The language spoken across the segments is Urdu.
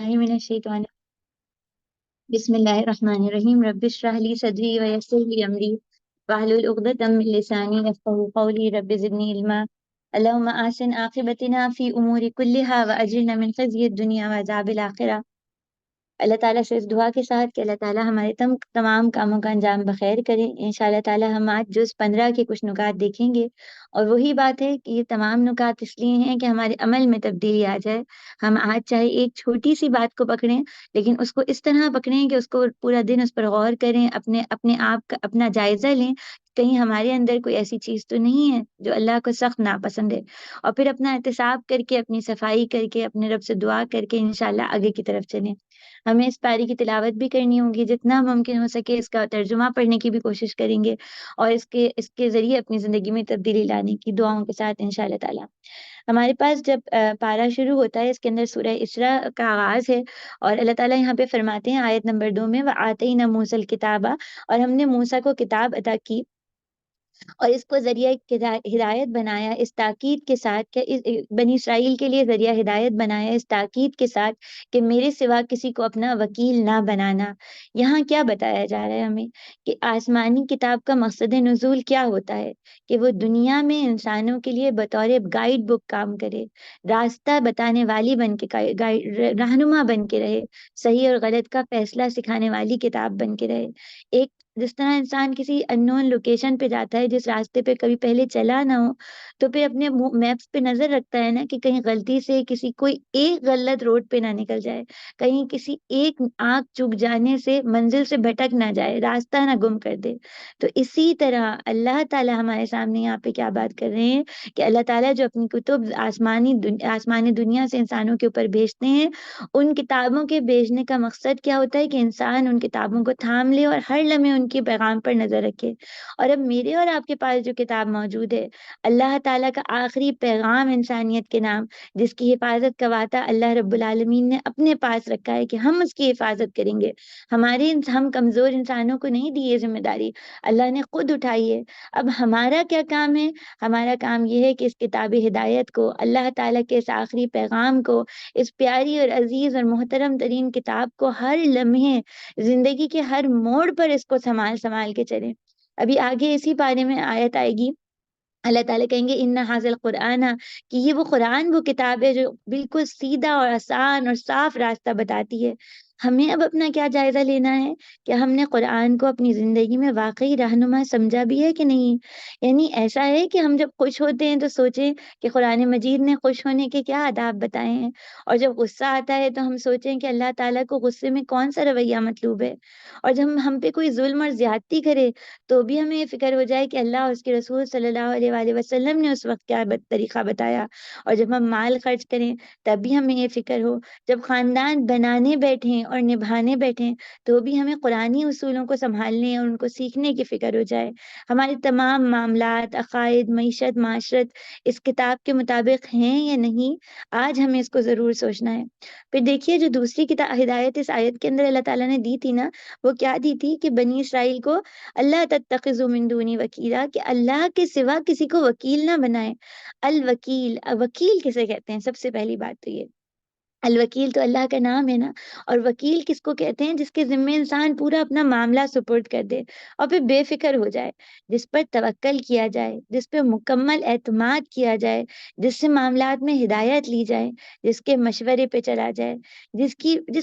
من الشیطان بسم اللہ الرحمن الرحیم رب اشرح لی صدری ویسر لی امری واحلل عقدۃ من لسانی یفقهوا قولی رب زدنی علما اللهم احسن عاقبتنا فی امور کلها واجرنا من خزي الدنیا وعذاب الآخرہ۔ اللہ تعالیٰ سے اس دعا کے ساتھ کہ اللہ تعالیٰ ہمارے تمام کاموں کا انجام بخیر کرے۔ انشاءاللہ تعالیٰ ہم آج جز 15 کے کچھ نکات دیکھیں گے، اور وہی بات ہے کہ یہ تمام نکات اس لیے ہیں کہ ہمارے عمل میں تبدیلی آ جائے۔ ہم آج چاہے ایک چھوٹی سی بات کو پکڑیں، لیکن اس کو اس طرح پکڑیں کہ اس کو پورا دن اس پر غور کریں، اپنے آپ کا اپنا جائزہ لیں، کہیں ہمارے اندر کوئی ایسی چیز تو نہیں ہے جو اللہ کو سخت ناپسند ہے، اور پھر اپنا احتساب کر کے، اپنی صفائی کر کے، اپنے رب سے دعا کر کے انشاءاللہ آگے کی طرف چلیں۔ ہمیں اس پاری کی تلاوت بھی کرنی ہوگی، جتنا ممکن ہو سکے اس کا ترجمہ پڑھنے کی بھی کوشش کریں گے، اور اس کے ذریعے اپنی زندگی میں تبدیلی لانے کی دعاؤں کے ساتھ انشاءاللہ تعالی۔ ہمارے پاس جب پارا شروع ہوتا ہے، اس کے اندر سورہ اسراء کا آغاز ہے، اور اللہ تعالیٰ یہاں پہ فرماتے ہیں آیت نمبر 2 میں وَآتَيْنَا مُوسَى الْكِتَابَ، اور ہم نے موسیٰ کو کتاب عطا کی اور اس کو ذریعہ ہدایت بنایا، اس تاکید کے ساتھ کہ بنی اسرائیل کے لیے ذریعہ ہدایت بنایا، اس تاکید کے ساتھ کہ میرے سوا کسی کو اپنا وکیل نہ بنانا۔ یہاں کیا بتایا جا رہا ہے ہمیں کہ آسمانی کتاب کا مقصد نزول کیا ہوتا ہے، کہ وہ دنیا میں انسانوں کے لیے بطور گائیڈ بک کام کرے، راستہ بتانے والی بن کے، رہنما بن کے رہے، صحیح اور غلط کا فیصلہ سکھانے والی کتاب بن کے رہے۔ ایک جس طرح انسان کسی اننون لوکیشن پہ جاتا ہے، جس راستے پہ کبھی پہلے چلا نہ ہو، تو پھر اپنے میپس پہ نظر رکھتا ہے نا کہ کہیں غلطی سے کسی کوئی ایک غلط روڈ پہ نہ نکل جائے، کہیں کسی ایک آنکھ چک جانے سے منزل سے بھٹک نہ جائے، راستہ نہ گم کر دے۔ تو اسی طرح اللہ تعالیٰ ہمارے سامنے یہاں پہ کیا بات کر رہے ہیں کہ اللہ تعالیٰ جو اپنی کتب آسمانی دنیا سے انسانوں کے اوپر بھیجتے ہیں، ان کتابوں کے بھیجنے کا مقصد کیا ہوتا ہے کہ انسان ان کتابوں کو تھام لے اور ہر لمحے ان کے پیغام پر نظر رکھے۔ اور اب میرے اور آپ کے پاس جو کتاب موجود ہے، اللہ تعالیٰ کا آخری پیغام انسانیت کے نام، جس کی حفاظت کا وعدہ اللہ رب العالمین نے اپنے پاس رکھا ہے کہ ہم اس کی حفاظت کریں گے۔ ہم کمزور انسانوں کو نہیں دی یہ ذمہ داری، اللہ نے خود اٹھائی ہے۔ اب ہمارا کیا کام ہے؟ ہمارا کام یہ ہے کہ اس کتاب ہدایت کو، اللہ تعالیٰ کے اس آخری پیغام کو، اس پیاری اور عزیز اور محترم ترین کتاب کو ہر لمحے زندگی کے ہر موڑ پر اس کو سنبھال سنبھال کے چلیں۔ ابھی آگے اسی بارے میں آیت آئے گی، اللہ تعالیٰ کہیں گے ان حاضل قرآن، کہ یہ وہ قرآن وہ کتاب ہے جو بالکل سیدھا اور آسان اور صاف راستہ بتاتی ہے۔ ہمیں اب اپنا کیا جائزہ لینا ہے کہ ہم نے قرآن کو اپنی زندگی میں واقعی رہنما سمجھا بھی ہے کہ نہیں۔ یعنی ایسا ہے کہ ہم جب خوش ہوتے ہیں تو سوچیں کہ قرآن مجید نے خوش ہونے کے کیا آداب بتائے ہیں، اور جب غصہ آتا ہے تو ہم سوچیں کہ اللہ تعالیٰ کو غصے میں کون سا رویہ مطلوب ہے، اور جب ہم پہ کوئی ظلم اور زیادتی کرے تو بھی ہمیں یہ فکر ہو جائے کہ اللہ اور اس کے رسول صلی اللہ علیہ وآلہ وسلم نے اس وقت کیا طریقہ بتایا، اور جب ہم مال خرچ کریں تب بھی ہمیں یہ فکر ہو، جب خاندان بنانے بیٹھیں اور نبھانے بیٹھیں تو بھی ہمیں قرآنی اصولوں کو سنبھالنے اور ان کو سیکھنے کی فکر ہو جائے۔ ہمارے تمام معاملات، عقائد، معیشت، معاشرت اس کتاب کے مطابق ہیں یا نہیں، آج ہمیں اس کو ضرور سوچنا ہے۔ پھر دیکھیے جو دوسری کتاب ہدایت اس آیت کے اندر اللہ تعالیٰ نے دی تھی نا، وہ کیا دی تھی کہ بنی اسرائیل کو اللہ تتخذوا من دونی وکیلا، کہ اللہ کے سوا کسی کو وکیل نہ بنائے۔ الوکیل، وکیل کسے کہتے ہیں؟ سب سے پہلی بات تو یہ، الوکیل تو اللہ کا نام ہے نا، اور وکیل کس کو کہتے ہیں؟ جس کے ذمے انسان پورا اپنا معاملہ سپرد کر دے اور پھر بے فکر ہو جائے، جس پر توکل کیا جائے، جس پہ مکمل اعتماد کیا جائے، جس سے معاملات میں ہدایت لی جائے، جس کے مشورے پہ چلا جائے، جس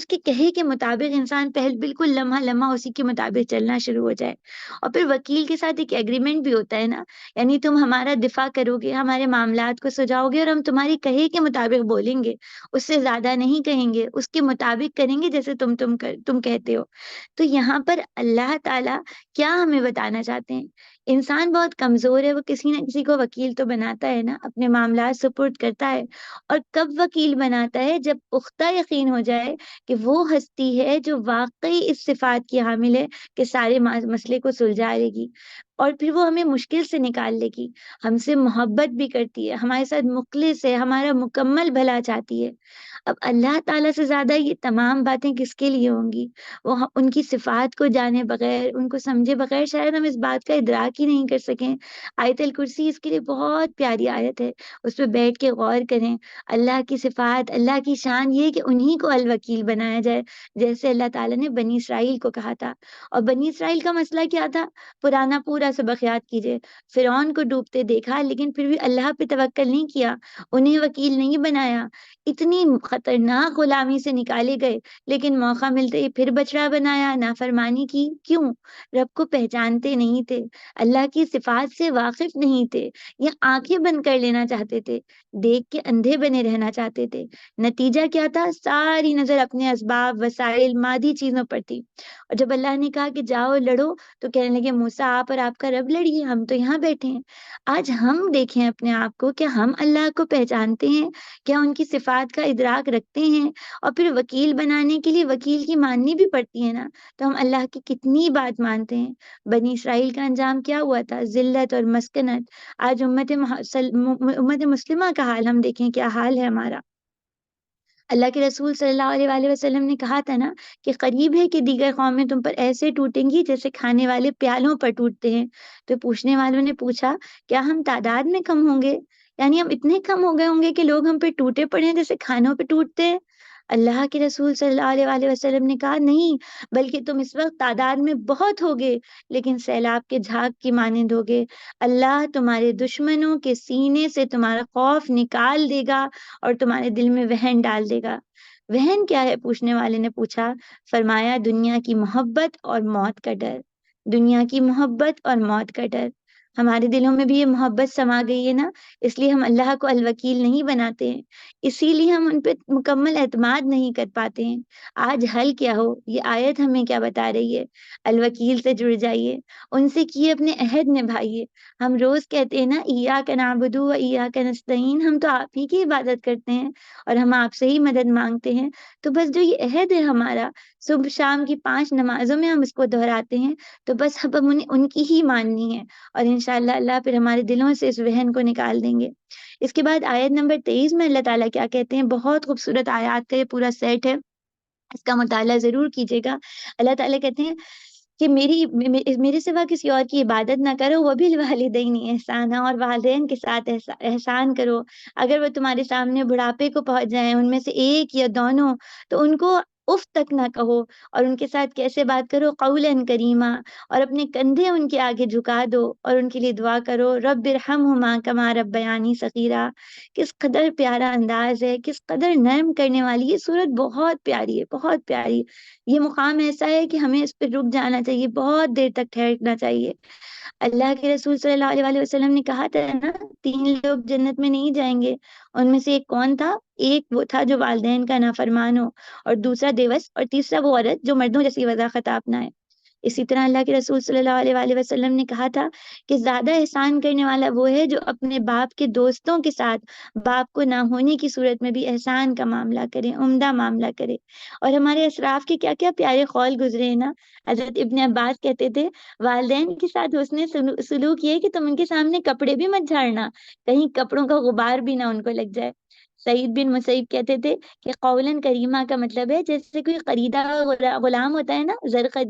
کے کہے کے مطابق انسان بالکل لمحہ لمحہ اسی کے مطابق چلنا شروع ہو جائے۔ اور پھر وکیل کے ساتھ ایک ایگریمنٹ بھی ہوتا ہے نا، یعنی تم ہمارا دفاع کرو گے، ہمارے معاملات کو سلجھاؤ گے، اور ہم تمہاری کہے کے مطابق بولیں گے، اس سے زیادہ نہیں کہیں گے، اس کے مطابق کریں گے جیسے تم کہتے ہو۔ تو یہاں پر اللہ تعالیٰ کیا ہمیں بتانا چاہتے ہیں؟ انسان بہت کمزور ہے، وہ کسی نہ کسی کو وکیل تو بناتا ہے نا، اپنے معاملات سپرد کرتا ہے، اور کب وکیل بناتا ہے؟ جب پختہ یقین ہو جائے کہ وہ ہستی ہے جو واقعی اس صفات کی حامل ہے کہ سارے مسئلے کو سلجھا لے گی۔ اور پھر وہ ہمیں مشکل سے نکال لے گی، ہم سے محبت بھی کرتی ہے، ہمارے ساتھ مخلص ہے، ہمارا مکمل بھلا چاہتی ہے۔ اب اللہ تعالیٰ سے زیادہ یہ تمام باتیں کس کے لیے ہوں گی؟ وہ ان کی صفات کو جانے بغیر، ان کو سمجھے بغیر شاید ہم اس بات کا ادراک ہی نہیں کر سکیں۔ آیت الکرسی اس کے لیے بہت پیاری آیت ہے، اس پہ بیٹھ کے غور کریں۔ اللہ کی صفات، اللہ کی شان یہ ہے کہ انہی کو الوکیل بنایا جائے، جیسے اللہ تعالیٰ نے بنی اسرائیل کو کہا تھا۔ اور بنی اسرائیل کا مسئلہ کیا تھا؟ پرانا پورا سبق یاد کیجئے، فرعون کو ڈوبتے دیکھا لیکن پھر بھی اللہ پہ توکل نہیں کیا، انہیں وکیل نہیں بنایا، اتنی خطرناک غلامی سے نکالے گئے، لیکن موقع ملتے ہی پھر بچڑا بنایا، نافرمانی کی۔ کیوں؟ رب کو پہچانتے نہیں تھے، اللہ کی صفات سے واقف نہیں تھے، یا آنکھیں بند کر لینا چاہتے تھے، دیکھ کے اندھے بنے رہنا چاہتے تھے۔ نتیجہ کیا تھا؟ ساری نظر اپنے اسباب، وسائل، مادی چیزوں پر تھی، اور جب اللہ نے کہا کہ جاؤ لڑو تو کہنے لگے موسیٰ آپ اور آپ کا رب لڑیے، ہم تو یہاں بیٹھے ہیں۔ آج ہم دیکھیں اپنے آپ کو، کیا ہم اللہ کو پہچانتے ہیں؟ کیا ان کی صفات کا ادراک رکھتے ہیں؟ اور پھر وکیل بنانے کے لیے وکیل کی ماننی بھی پڑتی ہے نا، تو ہم اللہ کی کتنی بات مانتے ہیں۔ بنی اسرائیل کا انجام کیا ہوا تھا؟ ذلت اور مسکنت۔ آج امت مسلمہ کا حال ہم دیکھیں، کیا حال ہے ہمارا۔ اللہ کے رسول صلی اللہ علیہ وآلہ وسلم نے کہا تھا نا کہ قریب ہے کہ دیگر قومیں تم پر ایسے ٹوٹیں گی جیسے کھانے والے پیالوں پر ٹوٹتے ہیں۔ تو پوچھنے والوں نے پوچھا کیا ہم تعداد میں کم ہوں گے؟ یعنی ہم اتنے کم ہو گئے ہوں گے کہ لوگ ہم پہ ٹوٹے پڑے ہیں جیسے کھانوں پہ ٹوٹتے ہیں؟ اللہ کے رسول صلی اللہ علیہ وآلہ وسلم نے کہا نہیں، بلکہ تم اس وقت تعداد میں بہت ہوگے لیکن سیلاب کے جھاگ کی مانند ہوگے۔ اللہ تمہارے دشمنوں کے سینے سے تمہارا خوف نکال دے گا اور تمہارے دل میں وہن ڈال دے گا۔ وہن کیا ہے؟ پوچھنے والے نے پوچھا۔ فرمایا دنیا کی محبت اور موت کا ڈر۔ دنیا کی محبت اور موت کا ڈر۔ ہمارے دلوں میں بھی یہ محبت سما گئی ہے نا، اس لیے ہم اللہ کو الوکیل نہیں بناتے ہیں، اسی لیے ہم ان پہ مکمل اعتماد نہیں کر پاتے ہیں۔ آج حل کیا ہو؟ یہ آیت ہمیں کیا بتا رہی ہے؟ الوکیل سے جڑ جائیے، ان سے کیے اپنے عہد نبھائیے۔ ہم روز کہتے ہیں نا ایاک نعبد و ایاک نستعین، ہم تو آپ ہی کی عبادت کرتے ہیں اور ہم آپ سے ہی مدد مانگتے ہیں۔ تو بس جو یہ عہد ہے ہمارا، صبح شام کی 5 نمازوں میں ہم اس کو دہراتے ہیں، تو بس ہم انہیں ان کی ہی ماننی ہے، اور انشاءاللہ اللہ پھر ہمارے دلوں سے اس وہن کو نکال دیں گے۔ اس کے بعد آیت نمبر 23 میں اللہ تعالیٰ کیا کہتے ہیں؟ بہت خوبصورت آیات کا یہ پورا سیٹ ہے، اس کا مطالعہ ضرور کیجیے گا۔ اللہ تعالیٰ کہتے ہیں کہ میرے سوا کسی اور کی عبادت نہ کرو، وہ بھی والدین احسانہ، اور والدین کے ساتھ احسان کرو۔ اگر وہ تمہارے سامنے بڑھاپے کو پہنچ جائیں، ان میں سے ایک یا دونوں، تو ان کو اف تک نہ کہو، اور ان کے ساتھ کیسے بات کرو؟ قولا کریما، اور اپنے کندھے ان کے آگے جھکا دو اور ان کے لیے دعا کرو، رب ارحمہما کما ربیانی صغیرا۔ کس قدر پیارا انداز ہے، کس قدر نرم کرنے والی، یہ صورت بہت پیاری ہے، بہت پیاری۔ یہ مقام ایسا ہے کہ ہمیں اس پہ رک جانا چاہیے، بہت دیر تک ٹھہرنا چاہیے۔ اللہ کے رسول صلی اللہ علیہ وآلہ وسلم نے کہا تھا نا 3 لوگ جنت میں نہیں جائیں گے، ان میں سے ایک کون تھا؟ ایک وہ تھا جو والدین کا نافرمان ہو، اور دوسرا دیوس، اور تیسرا وہ عورت جو مردوں جیسی وضع خطا اپنائے۔ اسی طرح اللہ کے رسول صلی اللہ علیہ وآلہ وسلم نے کہا تھا کہ زیادہ احسان کرنے والا وہ ہے جو اپنے باپ کے دوستوں کے ساتھ باپ کو نہ ہونے کی صورت میں بھی احسان کا معاملہ کرے، عمدہ معاملہ کرے۔ اور ہمارے اسلاف کے کیا کیا پیارے قول گزرے ہیں نا۔ حضرت ابن عباس کہتے تھے والدین کے ساتھ حسن سلوک یہ ہے کہ تم ان کے سامنے کپڑے بھی مت جھاڑنا، کہیں کپڑوں کا غبار بھی نہ ان کو لگ جائے۔ سعید بن مسیب کہتے تھے کہ قولاً کریمہ کا مطلب ہے جیسے کوئی خریدا غلام ہوتا ہے نا،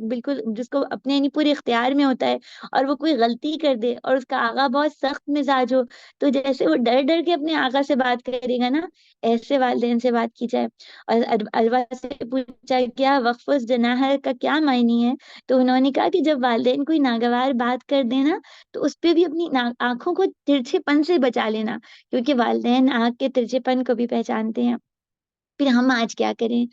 بالکل جس کو اپنے یعنی پورے اختیار میں ہوتا ہے، اور وہ کوئی غلطی کر دے اور اس کا آقا بہت سخت مزاج ہو، تو جیسے وہ ڈر ڈر کے اپنے آقا سے بات کرے گا نا، ایسے والدین سے بات کی جائے۔ اور الوا سے پوچھا کیا وقف جناح کا کیا معنی ہے؟ تو انہوں نے کہا کہ جب والدین کوئی ناگوار بات کر دینا تو اس پہ بھی اپنی آنکھوں کو ترچھے پن سے بچا لینا، کیونکہ والدین آنکھ کے ترچھے پن کو بھی پہچانتے ہیں۔ پھر ہم آج کیا کریں؟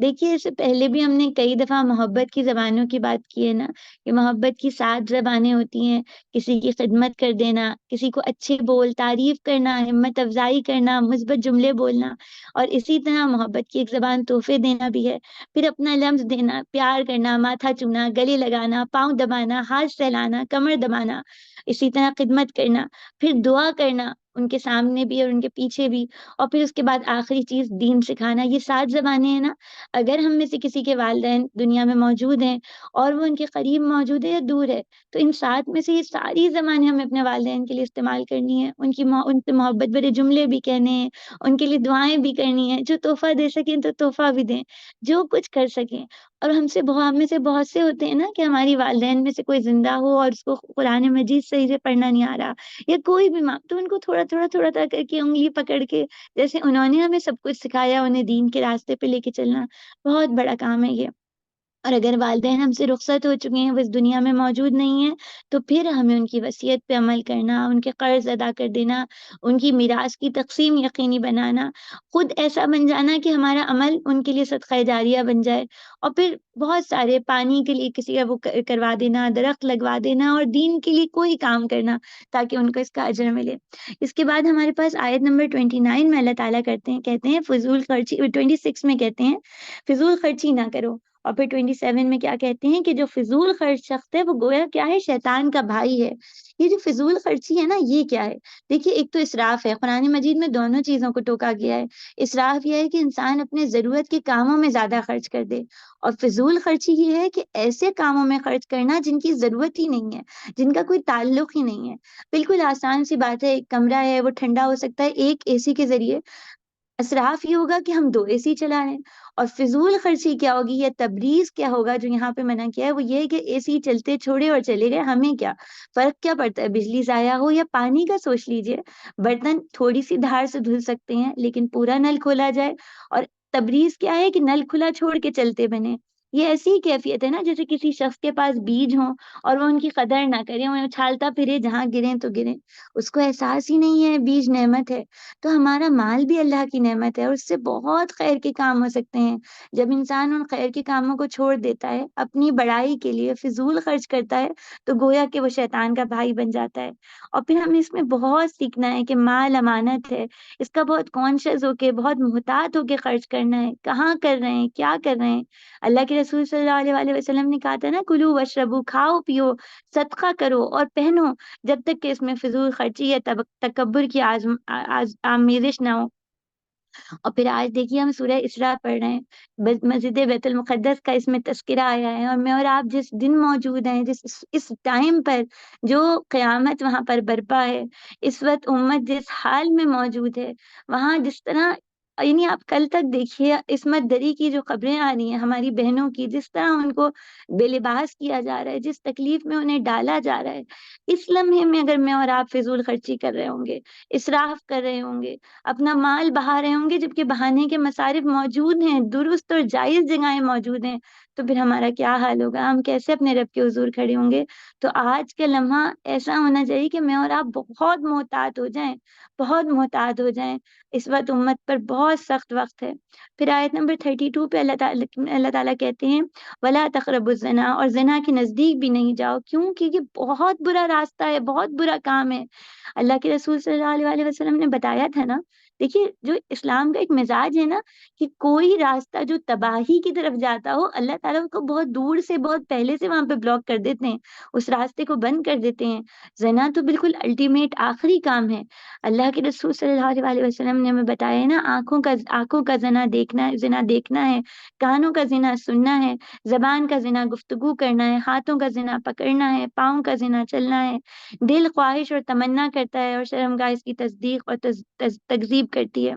دیکھیے اس سے پہلے بھی ہم نے کئی دفعہ محبت کی زبانوں کی بات کی ہے نا، کہ محبت کی 7 زبانیں ہوتی ہیں: کسی کی خدمت کر دینا، کسی کو اچھے بول، تعریف کرنا، ہمت افزائی کرنا، مثبت جملے بولنا، اور اسی طرح محبت کی ایک زبان تحفے دینا بھی ہے۔ پھر اپنا لمس دینا، پیار کرنا، ماتھا چومنا، گلے لگانا، پاؤں دبانا، ہاتھ سہلانا، کمر دبانا، اسی طرح خدمت کرنا، پھر دعا کرنا ان کے سامنے بھی اور ان کے پیچھے بھی، اور پھر اس کے بعد آخری چیز دین سکھانا۔ یہ 7 زبانیں ہیں نا، اگر ہم میں سے کسی کے والدین دنیا میں موجود ہیں اور وہ ان کے قریب موجود ہے یا دور ہے، تو ان 7 میں سے یہ ساری زبانیں ہمیں اپنے والدین کے لیے استعمال کرنی ہے، ان سے محبت بھرے جملے بھی کہنے ہیں، ان کے لیے دعائیں بھی کرنی ہیں، جو تحفہ دے سکیں تو تحفہ بھی دیں، جو کچھ کر سکیں۔ اور ہم میں سے بہت سے ہوتے ہیں نا کہ ہماری والدین میں سے کوئی زندہ ہو اور اس کو قرآن مجید صحیح سے پڑھنا نہیں آ رہا، یا کوئی بھی ماں، تو ان کو تھوڑا تھوڑا تھوڑا تھوڑا کر کے انگلی پکڑ کے، جیسے انہوں نے ہمیں سب کچھ سکھایا، انہیں دین کے راستے پہ لے کے چلنا بہت بڑا کام ہے یہ۔ اور اگر والدین ہم سے رخصت ہو چکے ہیں، وہ اس دنیا میں موجود نہیں ہیں، تو پھر ہمیں ان کی وصیت پہ عمل کرنا، ان کے قرض ادا کر دینا، ان کی میراث کی تقسیم یقینی بنانا، خود ایسا بن جانا کہ ہمارا عمل ان کے لیے صدقہ جاریہ بن جائے، اور پھر بہت سارے پانی کے لیے کسی کا وہ کروا دینا، درخت لگوا دینا، اور دین کے لیے کوئی کام کرنا تاکہ ان کو اس کا اجر ملے۔ اس کے بعد ہمارے پاس آیت نمبر 29 میں اللہ تعالیٰ کہتے ہیں فضول خرچی، 26 میں کہتے ہیں فضول خرچی نہ کرو، اور پھر 27 میں کیا کہتے ہیں کہ جو فضول خرچ شخص ہے وہ گویا کیا ہے، شیطان کا بھائی ہے۔ یہ جو فضول خرچی ہے نا، یہ کیا ہے؟ دیکھیے، ایک تو اسراف ہے، قرآن مجید میں دونوں چیزوں کو ٹوکا گیا ہے۔ اسراف یہ ہے کہ انسان اپنے ضرورت کے کاموں میں زیادہ خرچ کر دے، اور فضول خرچی یہ ہے کہ ایسے کاموں میں خرچ کرنا جن کی ضرورت ہی نہیں ہے، جن کا کوئی تعلق ہی نہیں ہے۔ بالکل آسان سی بات ہے، ایک کمرہ ہے وہ ٹھنڈا ہو سکتا ہے ایک اے سی کے ذریعے، اسراف یہ ہوگا کہ ہم 2 اے سی چلا رہے ہیں۔ اور فضول خرچی کیا ہوگی یا تبریز کیا ہوگا جو یہاں پہ منع کیا ہے، وہ یہ ہے کہ اے سی چلتے چھوڑے اور چلے گئے، ہمیں کیا فرق کیا پڑتا ہے، بجلی ضائع ہو یا پانی کا سوچ لیجئے، برتن تھوڑی سی دھار سے دھل سکتے ہیں لیکن پورا نل کھولا جائے۔ اور تبریز کیا ہے کہ نل کھلا چھوڑ کے چلتے بنے۔ یہ ایسی ہی کیفیت ہے نا جیسے کسی شخص کے پاس بیج ہوں اور وہ ان کی قدر نہ کرے، وہ اچھالتا پھرے جہاں گریں تو گریں، اس کو احساس ہی نہیں ہے بیج نعمت ہے۔ تو ہمارا مال بھی اللہ کی نعمت ہے اور اس سے بہت خیر کے کام ہو سکتے ہیں۔ جب انسان ان خیر کے کاموں کو چھوڑ دیتا ہے، اپنی بڑائی کے لیے فضول خرچ کرتا ہے، تو گویا کہ وہ شیطان کا بھائی بن جاتا ہے۔ اور پھر ہمیں اس میں بہت سیکھنا ہے کہ مال امانت ہے، اس کا بہت کانشیس ہو کے، بہت محتاط ہو کے خرچ کرنا ہے، کہاں کر رہے ہیں، کیا کر رہے ہیں۔ اللہ کے رسول صلی اللہ علیہ وآلہ وسلم نے کہا تھا نا، کلو وشربو، کھاؤ پیو، صدقہ کرو اور پہنو، جب تک کہ اس میں فضول خرچی یا تکبر کی آمیزش نہ ہو۔ اور پھر آج دیکھیے ہم سورہ اسراء پڑھ رہے ہیں، مسجد بیت المقدس کا اس میں تذکرہ آیا ہے، اور میں اور آپ جس دن موجود ہیں، اس ٹائم پر جو قیامت وہاں پر برپا ہے، اس وقت امت جس حال میں موجود ہے، وہاں جس طرح، یعنی آپ کل تک دیکھیے عصمت دری کی جو خبریں آ رہی ہیں ہماری بہنوں کی، جس طرح ان کو بے لباس کیا جا رہا ہے، جس تکلیف میں انہیں ڈالا جا رہا ہے، اس لمحے میں اگر میں اور آپ فضول خرچی کر رہے ہوں گے، اسراف کر رہے ہوں گے، اپنا مال بہا رہے ہوں گے، جبکہ بہانے کے مصارف موجود ہیں، درست اور جائز جگہیں موجود ہیں، تو پھر ہمارا کیا حال ہوگا، ہم کیسے اپنے رب کے حضور کھڑے ہوں گے۔ تو آج کا لمحہ ایسا ہونا چاہیے کہ میں اور آپ بہت محتاط ہو جائیں، بہت محتاط ہو جائیں، اس وقت امت پر بہت سخت وقت ہے۔ پھر آیت نمبر 32 پہ اللہ تعالیٰ کہتے ہیں وَلَا تَقْرَبُوا الزِّنَا، اور زنا کے نزدیک بھی نہیں جاؤ، کیوں؟ کیونکہ بہت برا راستہ ہے، بہت برا کام ہے۔ اللہ کے رسول صلی اللہ علیہ وسلم نے بتایا تھا نا، دیکھیے جو اسلام کا ایک مزاج ہے نا، کہ کوئی راستہ جو تباہی کی طرف جاتا ہو، اللہ تعالیٰ اس کو بہت دور سے، بہت پہلے سے وہاں پہ بلاک کر دیتے ہیں، اس راستے کو بند کر دیتے ہیں۔ زنا تو بالکل الٹیمیٹ آخری کام ہے۔ اللہ کے رسول صلی اللہ علیہ وسلم نے ہمیں بتایا ہے نا، آنکھوں کا زنا دیکھنا ہے، کانوں کا زنا سننا ہے، زبان کا زنا گفتگو کرنا ہے، ہاتھوں کا زنا پکڑنا ہے، پاؤں کا زنا چلنا ہے، دل خواہش اور تمنا کرتا ہے اور شرمگاہ اس کی تصدیق اور تکذیب کرتی ہے۔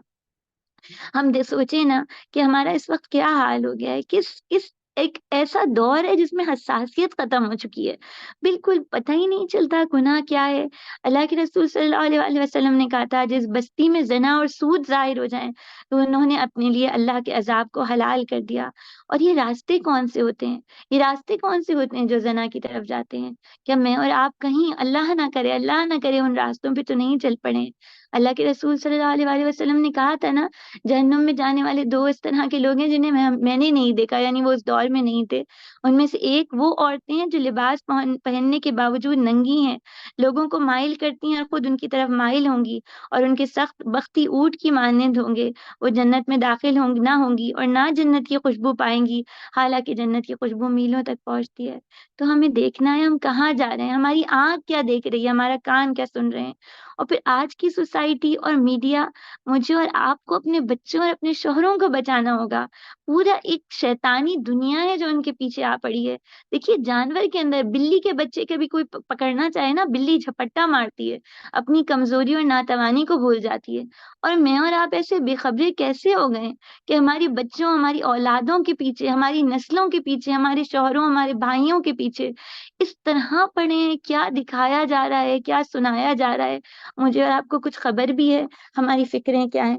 ہم سوچیں نا کہ ہمارا اس وقت کیا حال ہو گیا ہے، کس ایک ایسا دور ہے جس میں حساسیت ختم ہو چکی ہے، بالکل پتہ ہی نہیں چلتا گناہ کیا ہے۔ اللہ کے رسول صلی اللہ علیہ وسلم نے کہا تھا، جس بستی میں زنا اور سود ظاہر ہو جائیں تو انہوں نے اپنے لیے اللہ کے عذاب کو حلال کر دیا۔ اور یہ راستے کون سے ہوتے ہیں، یہ راستے کون سے ہوتے ہیں جو زنا کی طرف جاتے ہیں؟ کیا میں اور آپ کہیں اللہ نہ کرے ان راستوں پہ تو نہیں چل پڑے؟ اللہ کے رسول صلی اللہ علیہ وآلہ وسلم نے کہا تھا نا، جہنم میں جانے والے دو اس طرح کے لوگ ہیں جنہیں میں نے نہیں دیکھا، یعنی وہ اس دور میں نہیں تھے۔ ان میں سے ایک وہ عورتیں ہیں جو لباس پہننے کے باوجود ننگی ہیں، لوگوں کو مائل کرتی ہیں اور خود ان کی طرف مائل ہوں گی، اور ان کے سخت بختی اونٹ کی مانند ہوں گے۔ وہ جنت میں داخل نہ ہوں گی اور نہ جنت کی خوشبو پائیں گی، حالانکہ جنت کی خوشبو میلوں تک پہنچتی ہے۔ تو ہمیں دیکھنا ہے ہم کہاں جا رہے ہیں، ہماری آنکھ کیا دیکھ رہی ہے، ہمارا کان کیا سن رہے ہیں۔ اور پھر آج کی سوسائٹی اور میڈیا، مجھے اور آپ کو اپنے بچوں اور اپنے شوہروں کو بچانا ہوگا۔ پورا ایک شیطانی دنیا ہے جو ان کے پیچھے آ پڑی ہے۔ دیکھیے جانور کے اندر بلی کے بچے کے بھی کوئی پکڑنا چاہے نا، بلی جھپٹا مارتی ہے، اپنی کمزوری اور ناتوانی کو بھول جاتی ہے۔ اور میں اور آپ ایسے بے خبرے کیسے ہو گئے کہ ہماری بچوں، ہماری اولادوں کے پیچھے، ہماری نسلوں کے پیچھے، ہمارے شوہروں، ہمارے بھائیوں کے پیچھے اس طرح پڑے ہیں؟ کیا دکھایا جا رہا ہے، کیا سنایا جا رہا ہے، مجھے اور آپ کو کچھ خبر بھی ہے؟ ہماری فکریں کیا ہیں؟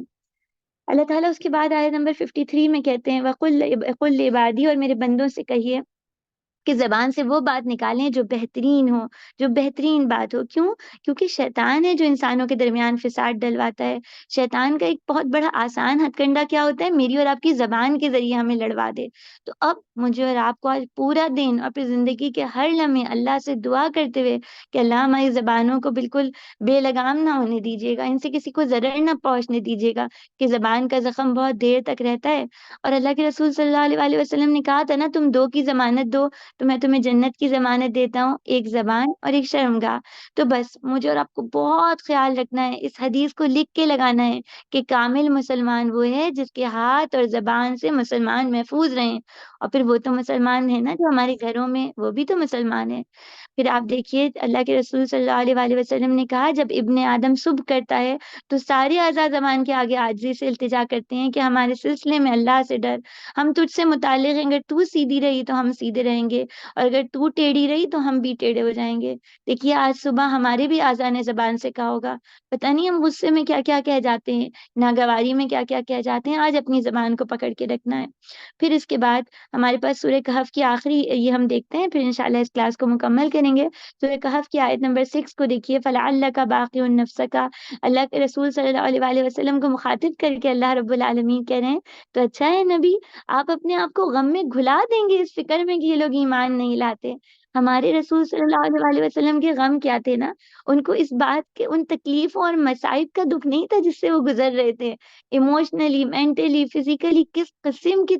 اللہ تعالیٰ اس کے بعد آیت نمبر 53 میں کہتے ہیں وَقُلْ عِبَادِی، اور میرے بندوں سے کہیے کہ زبان سے وہ بات نکالیں جو بہترین ہو، جو بہترین بات ہو۔ کیوں؟ کیونکہ شیطان ہے جو انسانوں کے درمیان فساد ڈلواتا ہے۔ شیطان کا ایک بہت بڑا آسان ہتھ کنڈا کیا ہوتا ہے؟ میری اور آپ کی زبان کے ذریعے ہمیں لڑوا دے۔ تو اب مجھے اور آپ کو آج پورا دن اور پھر زندگی کے ہر لمحے اللہ سے دعا کرتے ہوئے کہ اللہ ہماری زبانوں کو بالکل بے لگام نہ ہونے دیجیے گا، ان سے کسی کو ضرر نہ پہنچنے دیجیے گا، کہ زبان کا زخم بہت دیر تک رہتا ہے۔ اور اللہ کے رسول صلی اللہ علیہ وآلہ وسلم نے کہا تھا نا، تم دو کی ضمانت دو تو میں تمہیں جنت کی ضمانت دیتا ہوں، ایک زبان اور ایک شرمگاہ۔ تو بس مجھے اور آپ کو بہت خیال رکھنا ہے، اس حدیث کو لکھ کے لگانا ہے کہ کامل مسلمان وہ ہے جس کے ہاتھ اور زبان سے مسلمان محفوظ رہیں۔ اور پھر وہ تو مسلمان ہے نا جو ہمارے گھروں میں، وہ بھی تو مسلمان ہے۔ پھر آپ دیکھیے اللہ کے رسول صلی اللہ علیہ وآلہ وسلم نے کہا جب ابن آدم صبح کرتا ہے تو سارے اعضاء زبان کے آگے عاجزی سے التجا کرتے ہیں کہ ہمارے سلسلے میں اللہ سے ڈر، ہم تجھ سے متعلق ہیں، اگر تو سیدھی رہی تو ہم سیدھے رہیں گے، اور اگر تو ٹیڑھی رہی تو ہم بھی ٹیڑھے ہو جائیں گے۔ دیکھیے آج صبح ہمارے بھی اعضاء نے زبان سے کہا ہوگا، پتہ نہیں ہم غصے میں کیا کیا کہہ جاتے ہیں، ناگواری میں کیا کیا کہہ جاتے ہیں۔ آج اپنی زبان کو پکڑ کے رکھنا ہے۔ پھر اس کے بعد ہمارے پاس سورہ کہف کی آخری یہ ہم دیکھتے ہیں، پھر انشاءاللہ اس کلاس کو مکمل کریں گے۔ سورہ کہف کی آیت نمبر 6 کو دیکھیے، فَلَعَلَّكَ بَاخِعٌ نَفْسَكَ۔ اللہ کے رسول صلی اللہ علیہ وآلہ وسلم کو مخاطب کر کے اللہ رب العالمین کہہ رہے ہیں تو اچھا ہے نبی، آپ اپنے آپ کو غم میں گھلا دیں گے اس فکر میں کہ یہ لوگ ایمان نہیں لاتے۔ ہمارے رسول صلی اللہ علیہ وآلہ وسلم کے غم کیا تھے نا، ان کو اس بات کے، ان تکلیفوں اور مصائب کا دکھ نہیں تھا جس سے وہ گزر رہے تھے، ایموشنلی، مینٹلی، فزیکلی کس قسم کی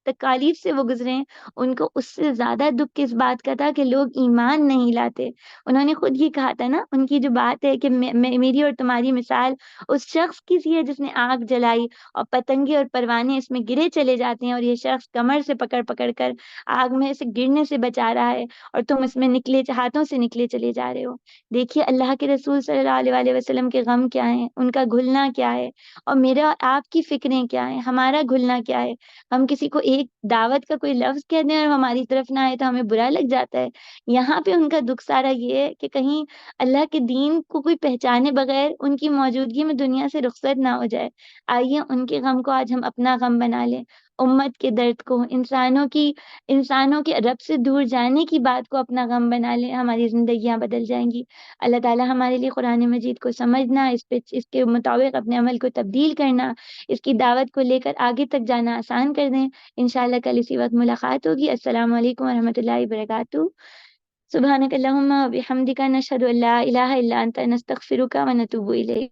تکالیف سے وہ گزرے ہیں، ان کو اس سے زیادہ دکھ کس بات کا تھا کہ لوگ ایمان نہیں لاتے۔ انہوں نے خود ہی کہا تھا نا، ان کی جو بات ہے کہ میری اور تمہاری مثال اس شخص کی سی ہے جس نے آگ جلائی اور پتنگے اور پروانے اس میں گرے چلے جاتے ہیں، اور یہ شخص کمر سے پکڑ پکڑ کر آگ میں سے گرنے سے بچا رہا ہے، اور تم اس میں نکلے ہاتھوں سے نکلے چلے جا رہے ہو۔ دیکھیے اللہ کے رسول صلی اللہ علیہ وآلہ وسلم کے غم کیا ہیں، ان کا گھلنا کیا ہے، اور میرا آپ کی فکریں کیا ہیں، ہمارا گھلنا کیا ہے۔ ہم کسی کو ایک دعوت کا کوئی لفظ کہہ دیں اور ہماری طرف نہ آئے تو ہمیں برا لگ جاتا ہے۔ یہاں پہ ان کا دکھ سارا یہ ہے کہ کہیں اللہ کے دین کو کوئی پہچانے بغیر ان کی موجودگی میں دنیا سے رخصت نہ ہو جائے۔ آئیے ان کے غم کو آج ہم اپنا غم بنا لیں، امت کے درد کو، انسانوں کے رب سے دور جانے کی بات کو اپنا غم بنا لیں، ہماری زندگیاں بدل جائیں گی۔ اللہ تعالیٰ ہمارے لیے قرآن مجید کو سمجھنا، اس کے مطابق اپنے عمل کو تبدیل کرنا، اس کی دعوت کو لے کر آگے تک جانا آسان کر دیں۔ انشاءاللہ کل اسی وقت ملاقات ہوگی۔ السلام علیکم ورحمۃ اللہ وبرکاتہ۔ سبحانک اللہم و بحمدک، نشہد ان لا الہ الا انت، نستغفرک و نتوب الیک۔